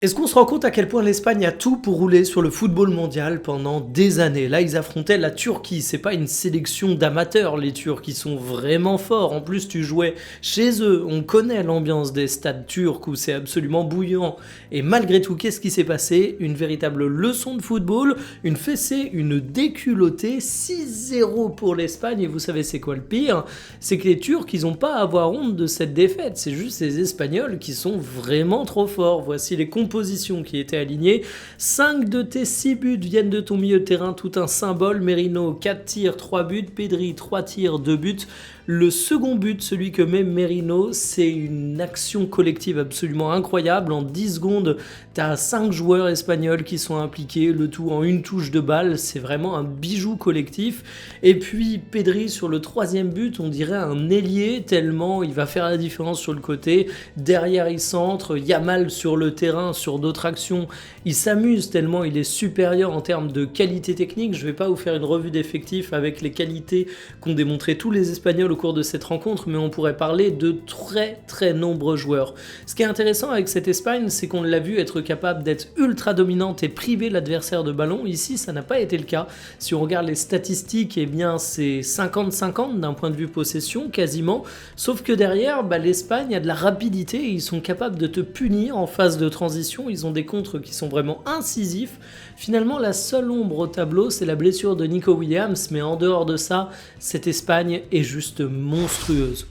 Est-ce qu'on se rend compte à quel point l'Espagne a tout pour rouler sur le football mondial pendant des années? Là, ils affrontaient la Turquie. C'est pas une sélection d'amateurs, les Turcs. Ils sont vraiment forts. En plus, tu jouais chez eux. On connaît l'ambiance des stades turcs où c'est absolument bouillant. Et malgré tout, qu'est-ce qui s'est passé? Une véritable leçon de football, une fessée, une déculottée. 6-0 pour l'Espagne. Et vous savez, c'est quoi le pire? C'est que les Turcs, ils ont pas à avoir honte de cette défaite. C'est juste les Espagnols qui sont vraiment trop forts. Voici les compositions qui étaient alignées. 5 de tes 6 buts viennent de ton milieu de terrain, tout un symbole. Merino, 4 tirs, 3 buts. Pedri, 3 tirs, 2 buts. Le second but, celui que met Merino, c'est une action collective absolument incroyable. En 10 secondes, tu as 5 joueurs espagnols qui sont impliqués, le tout en une touche de balle. C'est vraiment un bijou collectif. Et puis Pedri sur le troisième but, on dirait un ailier tellement il va faire la différence sur le côté. Derrière, il centre. Yamal sur le terrain, sur d'autres actions. Il s'amuse tellement il est supérieur en termes de qualité technique. Je ne vais pas vous faire une revue d'effectifs avec les qualités qu'ont démontré tous les Espagnols au cours de cette rencontre, mais on pourrait parler de très nombreux joueurs. Ce qui est intéressant avec cette Espagne, c'est qu'on l'a vu être capable d'être ultra dominante et priver l'adversaire de ballon. Ici, ça n'a pas été le cas. Si on regarde les statistiques, eh bien c'est 50-50 d'un point de vue possession, quasiment. Sauf que derrière, l'Espagne a de la rapidité et ils sont capables de te punir en phase de transition. Ils ont des contres qui sont vraiment incisifs. Finalement, la seule ombre au tableau, c'est la blessure de Nico Williams, mais en dehors de ça, cette Espagne est juste monstrueuse.